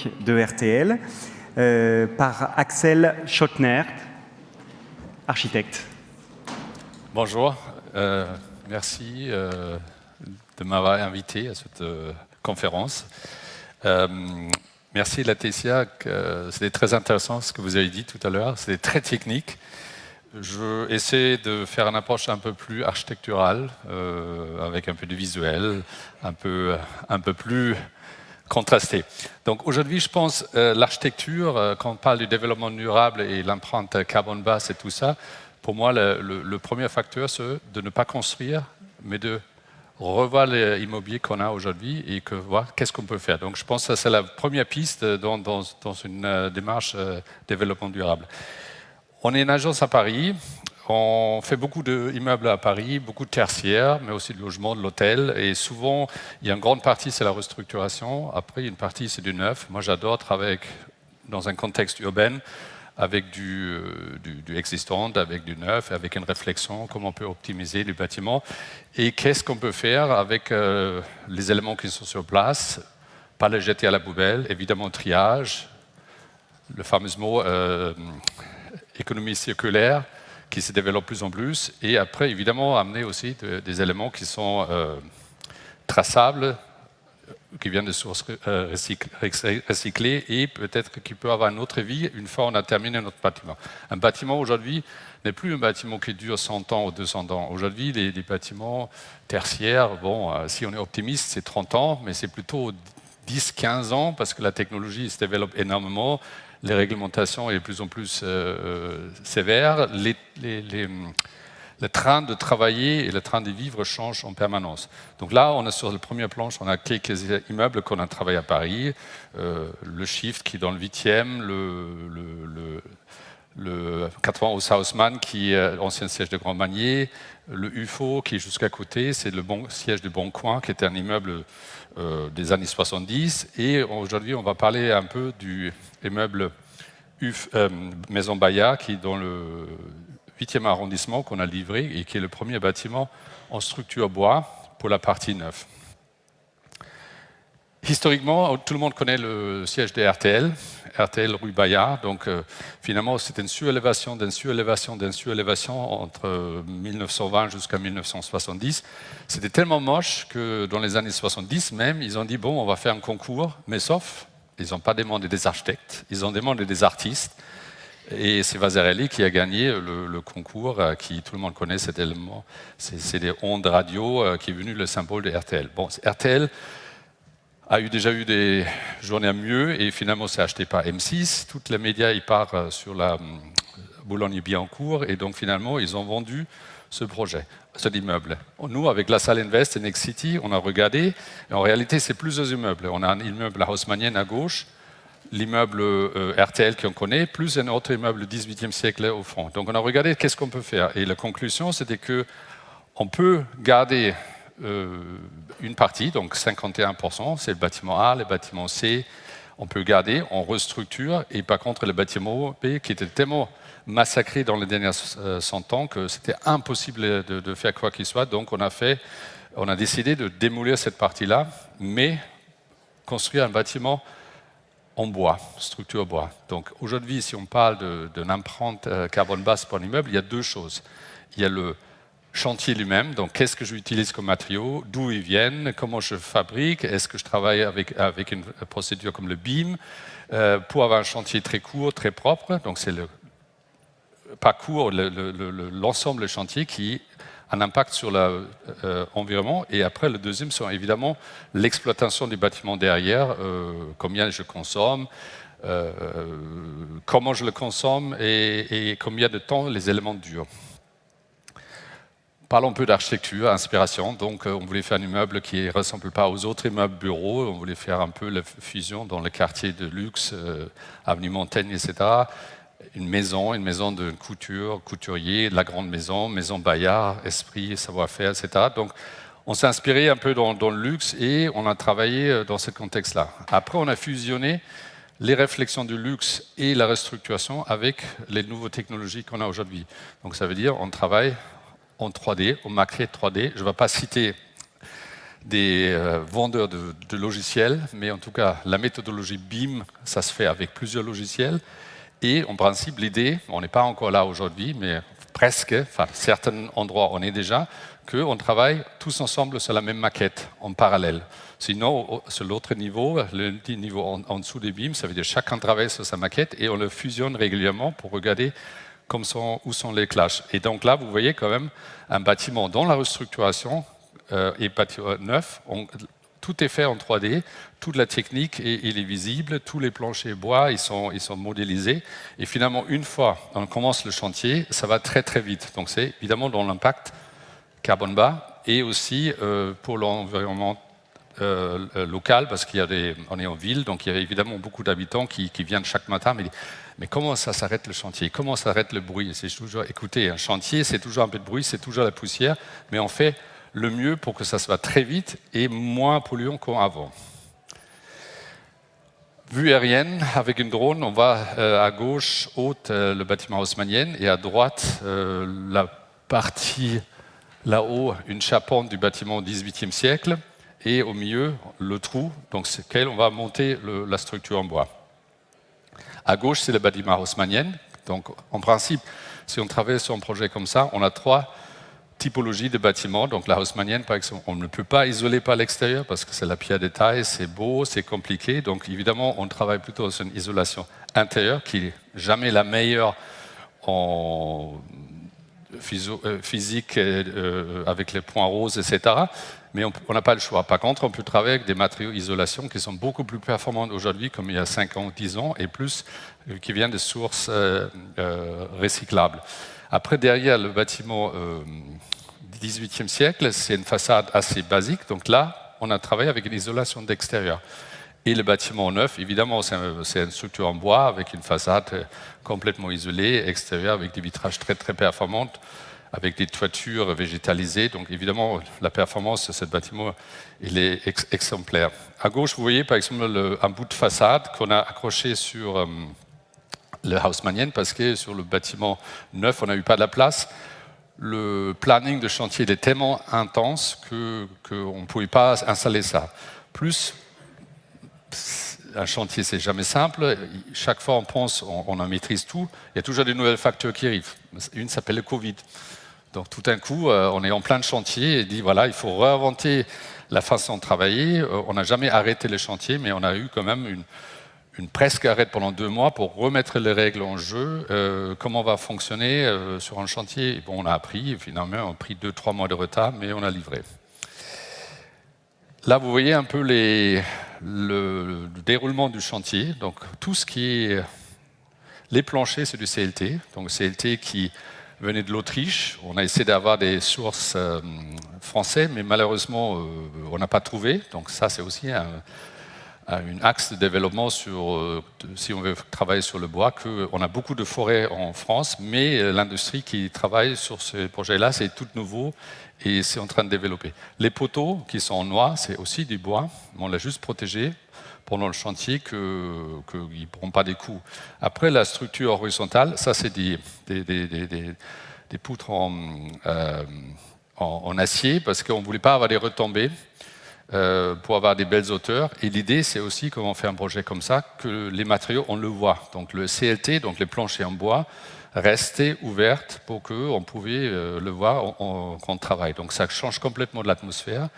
historique de RTL, par Axel Schottner, architecte. Bonjour, merci de m'avoir invité à cette conférence. Merci Laetitia, c'était très intéressant ce que vous avez dit tout à l'heure, c'était très technique. Je essaie de faire une approche un peu plus architecturale, avec un peu de visuel, un peu plus contrasté. Donc aujourd'hui, je pense l'architecture, quand on parle du développement durable et l'empreinte carbone basse et tout ça, pour moi, le premier facteur, c'est de ne pas construire, mais de revoir l'immobilier qu'on a aujourd'hui et voir qu'est-ce qu'on peut faire. Donc je pense que c'est la première piste dans une démarche développement durable. On est une agence à Paris, on fait beaucoup d'immeubles à Paris, beaucoup de tertiaires, mais aussi de logements, de l'hôtel. Et souvent, il y a une grande partie, c'est la restructuration. Après, une partie, c'est du neuf. Moi, j'adore travailler dans un contexte urbain avec du existant, avec du neuf, avec une réflexion, comment on peut optimiser les bâtiments. Et qu'est-ce qu'on peut faire avec les éléments qui sont sur place, pas les jeter à la poubelle, évidemment triage, le fameux mot économie circulaire qui se développe de plus en plus, et après, évidemment, amener aussi des éléments qui sont traçables, qui viennent de sources recyclées, et peut-être qui peuvent avoir une autre vie une fois qu'on a terminé notre bâtiment. Un bâtiment, aujourd'hui, n'est plus un bâtiment qui dure 100 ans ou 200 ans. Aujourd'hui, les bâtiments tertiaires, bon, si on est optimiste, c'est 30 ans, mais c'est plutôt 10-15 ans, parce que la technologie se développe énormément, les réglementations sont de plus en plus sévères, le train de travailler et le train de vivre changent en permanence. Donc là, on est sur la première planche, on a quelques immeubles qu'on a travaillé à Paris, le Shift qui est dans le 8e, le 80 au Haussmann qui est l'ancien siège de Grand Magnier, le UFO qui est jusqu'à côté, c'est le siège du Bon Coin qui était un immeuble des années 70. Et aujourd'hui, on va parler un peu du immeuble Maison Bayard qui est dans le 8e arrondissement qu'on a livré et qui est le premier bâtiment en structure bois pour la partie neuve. Historiquement, tout le monde connaît le siège de RTL, RTL rue Bayard. Donc finalement, c'était une surélévation d'une surélévation d'une surélévation entre 1920 jusqu'à 1970. C'était tellement moche que dans les années 70 même, ils ont dit bon, on va faire un concours, mais sauf, ils n'ont pas demandé des architectes, ils ont demandé des artistes. Et c'est Vasarely qui a gagné le concours, qui tout le monde connaît cet élément. C'est des ondes radio qui est venu le symbole de RTL. Bon, RTL a déjà eu des journées à mieux et finalement c'est acheté par M6. Tous les médias ils partent sur la Boulogne-Billancourt et donc finalement ils ont vendu ce projet, cet immeuble. Nous, avec la salle Invest et Next City, on a regardé et en réalité c'est plusieurs immeubles. On a un immeuble à Haussmannienne à gauche, l'immeuble RTL qu'on connaît, plus un autre immeuble du XVIIIe siècle au fond. Donc on a regardé qu'est-ce qu'on peut faire et la conclusion c'était qu'on peut garder une partie, donc 51%, c'est le bâtiment A, le bâtiment C, on peut garder, on restructure, et par contre le bâtiment B qui était tellement massacré dans les dernières 100 ans que c'était impossible de faire quoi qu'il soit, donc on a décidé de démolir cette partie-là, mais construire un bâtiment en bois, structure bois. Donc aujourd'hui, si on parle d'une empreinte carbone basse pour un immeuble, il y a deux choses. Il y a le chantier lui-même, donc qu'est-ce que j'utilise comme matériaux, d'où ils viennent, comment je fabrique, est-ce que je travaille avec une procédure comme le BIM, pour avoir un chantier très court, très propre, donc c'est le parcours, l'ensemble du chantier qui a un impact sur l'environnement, et après le deuxième, c'est évidemment l'exploitation du bâtiment derrière, combien je consomme, comment je le consomme et combien de temps les éléments durent. Parlons un peu d'architecture, inspiration. Donc, on voulait faire un immeuble qui ne ressemble pas aux autres immeubles bureaux. On voulait faire un peu la fusion dans le quartier de luxe, avenue Montaigne, etc. Une maison de couturier, de la grande maison, maison Bayard, esprit, savoir-faire, etc. Donc, on s'est inspiré un peu dans le luxe et on a travaillé dans ce contexte-là. Après, on a fusionné les réflexions du luxe et la restructuration avec les nouvelles technologies qu'on a aujourd'hui. Donc, ça veut dire on travaille en 3D, en maquette 3D. Je ne vais pas citer vendeurs de logiciels, mais en tout cas, la méthodologie BIM, ça se fait avec plusieurs logiciels. Et en principe, l'idée, on n'est pas encore là aujourd'hui, mais presque, enfin, certains endroits, on est déjà, qu'on travaille tous ensemble sur la même maquette, en parallèle. Sinon, sur l'autre niveau, le niveau en dessous des BIM, ça veut dire chacun travaille sur sa maquette et on le fusionne régulièrement pour regarder où sont les clashs. Et donc là, vous voyez quand même un bâtiment dans la restructuration et bâtiment neuf, tout est fait en 3D, toute la technique il est visible, tous les planchers bois, ils sont modélisés. Et finalement, une fois on commence le chantier, ça va très très vite. Donc c'est évidemment dans l'impact carbone bas et aussi pour l'environnement local, parce qu'on est en ville, donc il y a évidemment beaucoup d'habitants qui viennent chaque matin, mais comment ça s'arrête le chantier? Comment s'arrête le bruit? C'est toujours, écoutez, un chantier, c'est toujours un peu de bruit, c'est toujours la poussière, mais on fait le mieux pour que ça se va très vite et moins polluant qu'avant. Vue aérienne avec une drone, on va à gauche, haute, le bâtiment haussmannienne, et à droite, la partie là-haut, une charpente du bâtiment au XVIIIe siècle, et au milieu, le trou, donc c'est lequel on va monter la structure en bois. À gauche, c'est le bâtiment haussmannienne. Donc, en principe, si on travaille sur un projet comme ça, on a 3 typologies de bâtiments. Donc, la haussmannienne, par exemple, on ne peut pas isoler par l'extérieur parce que c'est la pierre de taille, c'est beau, c'est compliqué. Donc, évidemment, on travaille plutôt sur une isolation intérieure qui n'est jamais la meilleure en physique avec les points roses, etc. Mais on n'a pas le choix. Par contre, on peut travailler avec des matériaux d'isolation qui sont beaucoup plus performants aujourd'hui, comme il y a 5 ans, 10 ans, et plus qui viennent de sources recyclables. Après, derrière le bâtiment du XVIIIe siècle, c'est une façade assez basique. Donc là, on a travaillé avec une isolation d'extérieur. Et le bâtiment neuf, évidemment, c'est une structure en bois avec une façade complètement isolée, extérieure, avec des vitrages très, très performants, avec des toitures végétalisées. Donc, évidemment, la performance de ce bâtiment, il est exemplaire. À gauche, vous voyez, par exemple, un bout de façade qu'on a accroché sur le haussmannien, parce que sur le bâtiment neuf, on n'a eu pas de la place. Le planning de chantier était tellement intense qu'on ne pouvait pas installer ça. Plus, un chantier, c'est jamais simple. Chaque fois, on pense, on en maîtrise tout. Il y a toujours des nouvelles facteurs qui arrivent. Une s'appelle le Covid. Donc, tout d'un coup, on est en plein de chantier et dit, voilà, il faut réinventer la façon de travailler. On n'a jamais arrêté le chantier, mais on a eu quand même une presque arrêt pendant 2 mois pour remettre les règles en jeu. Comment on va fonctionner sur un chantier? Bon, on a appris, finalement, on a pris 2-3 mois de retard, mais on a livré. Là, vous voyez un peu le déroulement du chantier. Donc, tout ce qui est... Les planchers, c'est du CLT. Donc, CLT qui venait de l'Autriche. On a essayé d'avoir des sources françaises, mais malheureusement, on n'a pas trouvé. Donc, ça, c'est aussi un axe de développement si on veut travailler sur le bois, qu'on a beaucoup de forêts en France, mais l'industrie qui travaille sur ce projet-là, c'est tout nouveau et c'est en train de développer. Les poteaux qui sont en noix, c'est aussi du bois, on l'a juste protégé pendant le chantier qu'ils ne prennent pas des coups. Après, la structure horizontale, ça c'est des poutres en acier, parce qu'on ne voulait pas avoir des retombées. Pour avoir des belles hauteurs. Et l'idée, c'est aussi, quand on fait un projet comme ça, que les matériaux, on le voit. Donc le CLT, donc les planchers en bois, restaient ouvertes pour qu'on pouvait le voir quand on travaille. Donc ça change complètement de l'atmosphère.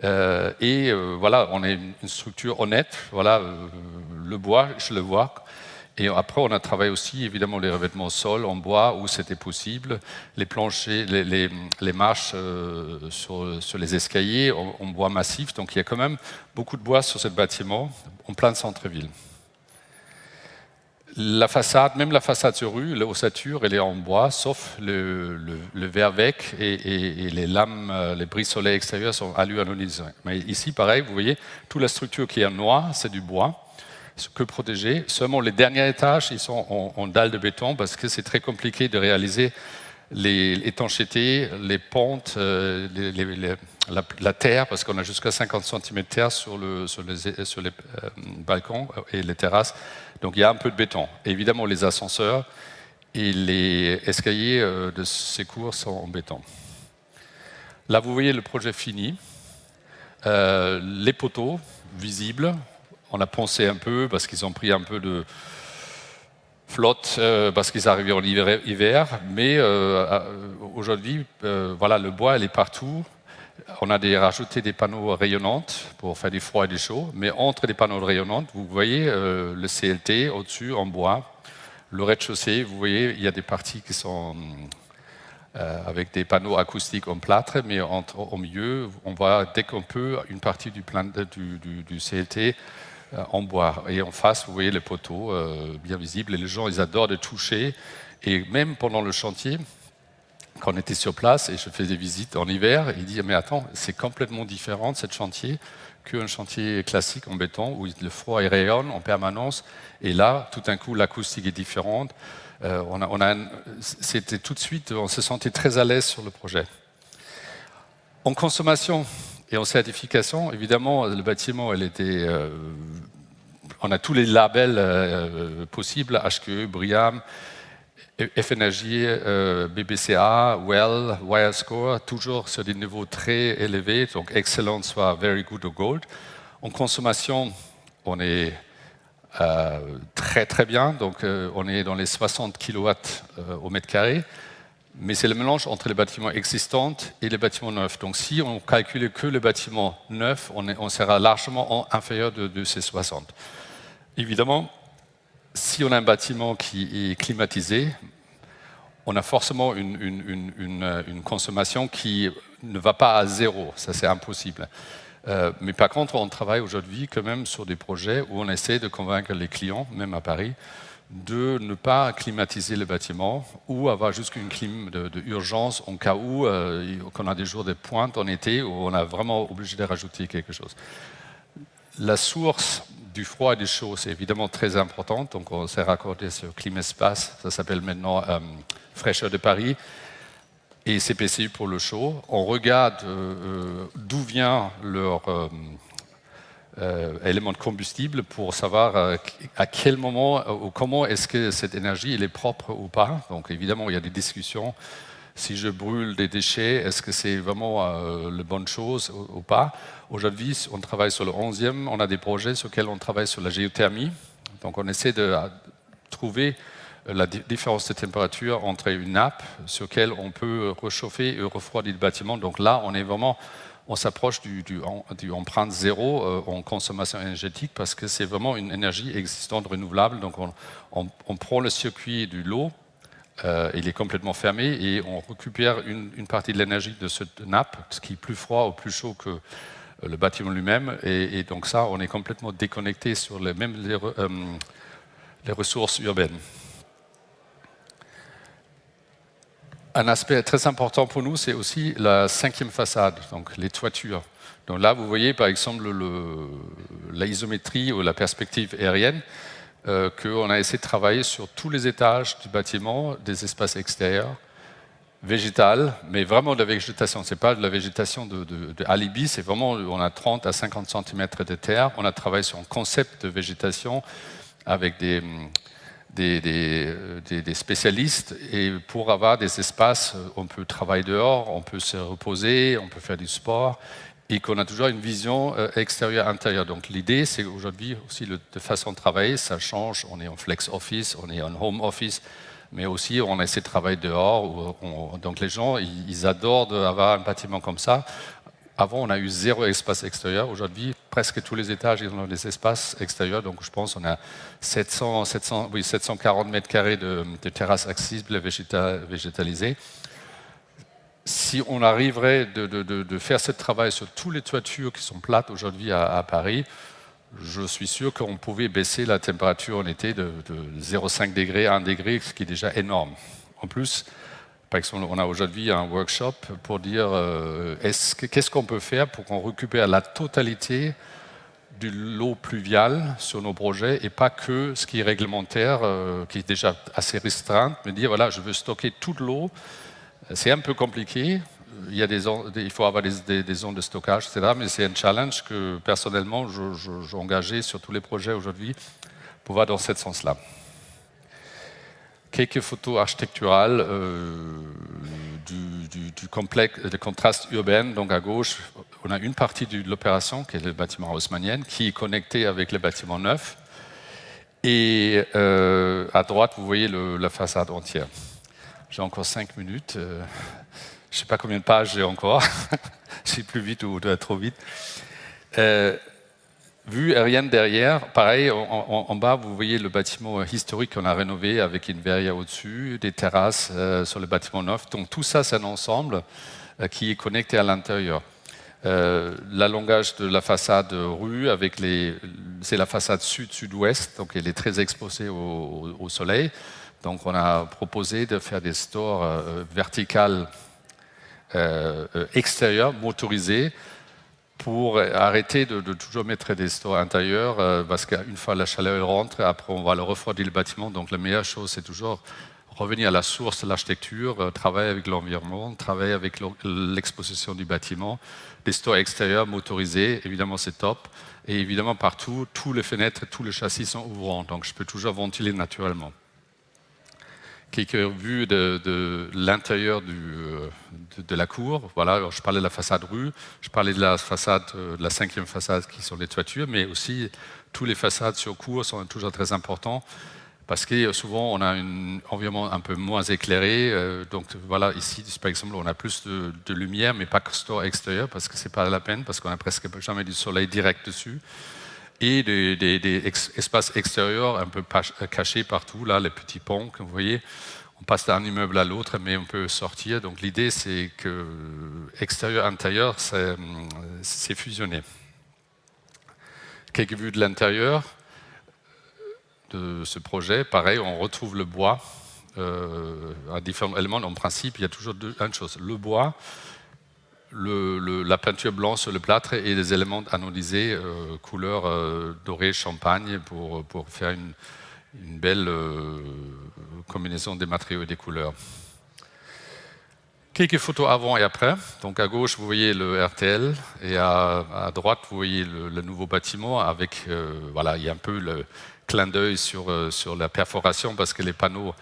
Voilà, on est une structure honnête. Voilà, le bois, je le vois. Et après, on a travaillé aussi, évidemment, les revêtements au sol en bois où c'était possible, les planchers, les marches sur les escaliers en bois massif. Donc, il y a quand même beaucoup de bois sur ce bâtiment, en plein centre-ville. La façade, même la façade sur rue, l'ossature, elle est en bois, sauf le verre-bec et les lames, les brise-soleil extérieurs sont alu-anonisés. Mais ici, pareil, vous voyez, toute la structure qui est en noir, c'est du bois. Que protéger. Seulement les derniers étages, ils sont en dalle de béton parce que c'est très compliqué de réaliser les étanchéités, les pentes, la terre, parce qu'on a jusqu'à 50 cm de terre sur les balcons et les terrasses. Donc il y a un peu de béton. Et évidemment, les ascenseurs et les escaliers de secours sont en béton. Là, vous voyez le projet fini. Les poteaux visibles, on a pensé un peu parce qu'ils ont pris un peu de flotte parce qu'ils arrivaient en hiver, mais aujourd'hui, voilà, le bois, il est partout. On a rajouté des panneaux rayonnants pour faire des froids et des chauds, mais entre les panneaux rayonnants, vous voyez le CLT au-dessus en bois. Le rez-de-chaussée, vous voyez, il y a des parties qui sont avec des panneaux acoustiques en plâtre, mais au milieu, on voit dès qu'on peut une partie du CLT en bois. Et en face, vous voyez les poteaux bien visibles. Et les gens, ils adorent de toucher. Et même pendant le chantier, quand on était sur place et je faisais des visites en hiver, ils disaient mais attends, c'est complètement différent ce chantier qu'un chantier classique en béton où le froid rayonne en permanence. Et là, tout d'un coup, l'acoustique est différente. C'était tout de suite, on se sentait très à l'aise sur le projet. En consommation et en certification, évidemment, le bâtiment, on a tous les labels possibles, HQE, BREEAM, FNRJ, BBCA, WELL, WireScore, toujours sur des niveaux très élevés, donc excellent, soit very good ou gold. En consommation, on est très très bien, donc on est dans les 60 kW au mètre carré, mais c'est le mélange entre les bâtiments existants et les bâtiments neufs. Donc si on calcule que le bâtiment neuf, on sera largement inférieur de ces 60. Évidemment, si on a un bâtiment qui est climatisé, on a forcément une consommation qui ne va pas à zéro, ça c'est impossible. Mais par contre, on travaille aujourd'hui quand même sur des projets où on essaie de convaincre les clients, même à Paris, de ne pas climatiser le bâtiment ou avoir juste une clim d'urgence en cas où qu'on a des jours de pointe en été où on est vraiment obligé de rajouter quelque chose. La source du froid et du chaud, c'est évidemment très important. Donc on s'est raccordé sur Climaspace, ça s'appelle maintenant Fraîcheur de Paris. Et CPCU pour le chaud. On regarde d'où vient leur élément de combustible pour savoir à quel moment ou comment est-ce que cette énergie elle est propre ou pas. Donc évidemment, il y a des discussions. Si je brûle des déchets, est-ce que c'est vraiment la bonne chose ou pas? Aujourd'hui, on travaille sur le 11e. On a des projets sur lesquels on travaille sur la géothermie. Donc on essaie de trouver la différence de température entre une nappe sur laquelle on peut réchauffer et refroidir le bâtiment. Donc là, on s'approche du empreinte zéro en consommation énergétique parce que c'est vraiment une énergie existante renouvelable. Donc on prend le circuit de l'eau, il est complètement fermé et on récupère une partie de l'énergie de cette nappe, ce qui est plus froid ou plus chaud que le bâtiment lui-même. Et donc ça, on est complètement déconnecté sur les ressources urbaines. Un aspect très important pour nous, c'est aussi la 5e façade, donc les toitures. Donc là, vous voyez par exemple la isométrie ou la perspective aérienne, qu'on a essayé de travailler sur tous les étages du bâtiment, des espaces extérieurs, végétales, mais vraiment de la végétation. Ce n'est pas de la végétation de alibi, c'est vraiment, on a 30 à 50 cm de terre. On a travaillé sur un concept de végétation avec des spécialistes et pour avoir des espaces, on peut travailler dehors, on peut se reposer, on peut faire du sport et qu'on a toujours une vision extérieure-intérieure. Donc l'idée, c'est aujourd'hui aussi de façon de travailler, ça change, on est en flex office, on est en home office, mais aussi on essaie de travailler dehors. Donc les gens, ils adorent avoir un bâtiment comme ça. Avant, on a eu 0 espace extérieur. Aujourd'hui, presque tous les étages ils ont des espaces extérieurs. Donc, je pense qu'on a 740 mètres carrés de terrasses accessibles végétalisées. Si on arriverait de faire ce travail sur tous les toitures qui sont plates aujourd'hui à Paris, je suis sûr qu'on pouvait baisser la température en été de 0,5 degrés à 1 degré, ce qui est déjà énorme. En plus, par exemple, on a aujourd'hui un workshop pour dire qu'est-ce qu'on peut faire pour qu'on récupère la totalité de l'eau pluviale sur nos projets et pas que ce qui est réglementaire, qui est déjà assez restreint, mais dire voilà, je veux stocker toute l'eau. C'est un peu compliqué. Il faut avoir des zones de stockage, etc. Mais c'est un challenge que personnellement j'ai engagé sur tous les projets aujourd'hui pour voir dans ce sens-là. Quelques photos architecturales du contraste urbain. Donc à gauche, on a une partie de l'opération, qui est le bâtiment haussmannienne, qui est connecté avec le bâtiment neuf. Et à droite, vous voyez la façade entière. J'ai encore 5 minutes. Je ne sais pas combien de pages j'ai encore. C'est plus vite ou trop vite. Vue aérienne derrière, pareil, en bas, vous voyez le bâtiment historique qu'on a rénové avec une verrière au-dessus, des terrasses sur le bâtiment neuf. Donc tout ça, c'est un ensemble qui est connecté à l'intérieur. L'allongage de la façade rue, c'est la façade sud-sud-ouest, donc elle est très exposée au soleil. Donc on a proposé de faire des stores verticales extérieurs, motorisés, pour arrêter de toujours mettre des stores intérieurs, parce qu'une fois la chaleur rentre, après on va le refroidir le bâtiment. Donc la meilleure chose, c'est toujours revenir à la source de l'architecture, travailler avec l'environnement, travailler avec l'exposition du bâtiment. Des stores extérieurs motorisés, évidemment c'est top. Et évidemment partout, tous les fenêtres, tous les châssis sont ouvrants, donc je peux toujours ventiler naturellement. Quelques vues de l'intérieur de la cour. Voilà, alors je parlais de la façade rue, je parlais de la façade, de la 5e façade qui sont les toitures, mais aussi tous les façades sur cour sont toujours très importants parce que souvent on a un environnement un peu moins éclairé. Donc voilà, ici par exemple on a plus de lumière, mais pas que store extérieur parce que c'est pas la peine parce qu'on a presque jamais du soleil direct dessus. Et des espaces extérieurs un peu cachés partout, là, les petits ponts que vous voyez. On passe d'un immeuble à l'autre, mais on peut sortir. Donc l'idée, c'est que extérieur-intérieur, c'est fusionné. Quelques vues de l'intérieur de ce projet. Pareil, on retrouve le bois à différents éléments. En principe, il y a toujours une chose. Le bois, la peinture blanche sur le plâtre et des éléments anodisés, couleur dorée, champagne, pour faire une belle combinaison des matériaux et des couleurs. Quelques photos avant et après. Donc à gauche, vous voyez le RTL et à droite, vous voyez le nouveau bâtiment avec, voilà, il y a un peu le clin d'œil sur la perforation parce que les panneaux,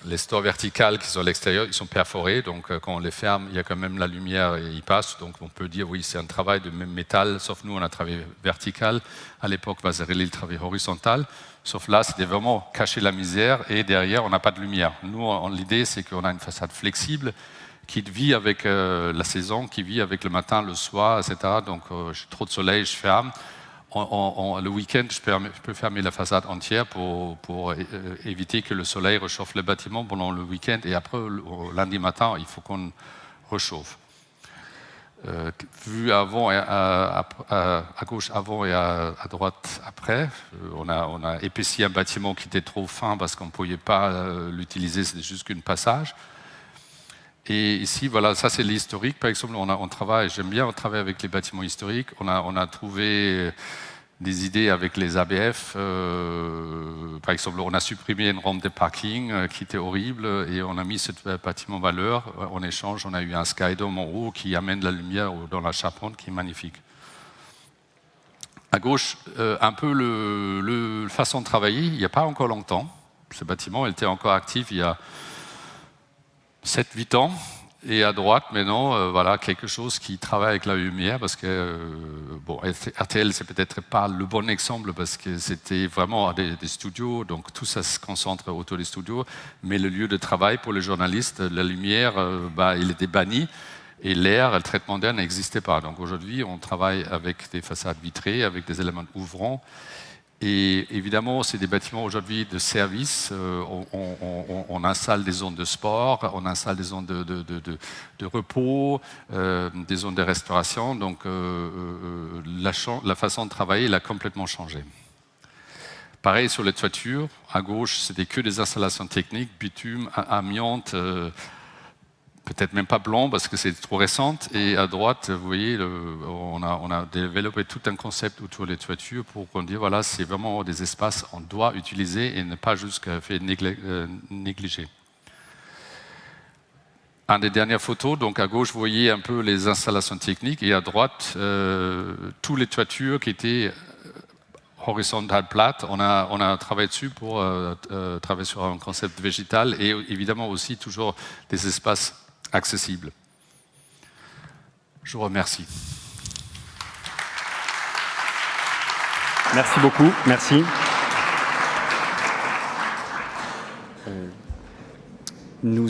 les stores verticales qui sont à l'extérieur, ils sont perforés, donc quand on les ferme, il y a quand même la lumière et il passe, donc on peut dire oui, c'est un travail de même métal, sauf nous on a travaillé vertical, à l'époque Vasarely travaillait horizontal, sauf là c'était vraiment cacher la misère et derrière on n'a pas de lumière. Nous l'idée c'est qu'on a une façade flexible qui vit avec la saison, qui vit avec le matin, le soir, etc. Donc j'ai trop de soleil, je ferme. Le week-end, je peux fermer la façade entière pour éviter que le soleil réchauffe le bâtiment pendant le week-end. Et après, lundi matin, il faut qu'on réchauffe. Vue avant et à gauche avant et à droite après, on a épaissi un bâtiment qui était trop fin parce qu'on ne pouvait pas l'utiliser, c'était juste qu'un passage. Et ici, voilà, ça c'est l'historique. Par exemple, on travaille, j'aime bien travailler avec les bâtiments historiques. On a trouvé des idées avec les ABF. Par exemple, on a supprimé une rampe de parking qui était horrible et on a mis ce bâtiment en valeur. En échange, on a eu un skydome en haut qui amène la lumière dans la charpente qui est magnifique. À gauche, un peu la façon de travailler. Il n'y a pas encore longtemps. Ce bâtiment était encore actif il y a 7-8 ans, et à droite maintenant, voilà, quelque chose qui travaille avec la lumière, parce que bon, RTL c'est peut-être pas le bon exemple parce que c'était vraiment des studios, donc tout ça se concentre autour des studios, mais le lieu de travail pour les journalistes, la lumière, il était banni, et l'air, le traitement d'air n'existait pas. Donc aujourd'hui, on travaille avec des façades vitrées, avec des éléments ouvrants. Et évidemment, c'est des bâtiments aujourd'hui de service. On installe des zones de sport, on installe des zones de repos, des zones de restauration. Donc, la façon de travailler, elle a complètement changé. Pareil sur les toitures. À gauche, c'était que des installations techniques, bitume, amiante, peut-être même pas blanc parce que c'est trop récente. Et à droite, vous voyez, on a développé tout un concept autour des toitures pour qu'on dise, voilà, c'est vraiment des espaces qu'on doit utiliser et ne pas juste faire négliger. Un des dernières photos, donc à gauche, vous voyez un peu les installations techniques et à droite, tous les toitures qui étaient horizontales plates. On a travaillé dessus pour travailler sur un concept végétal et évidemment aussi toujours des espaces accessible. Je vous remercie. Merci beaucoup, merci. Nous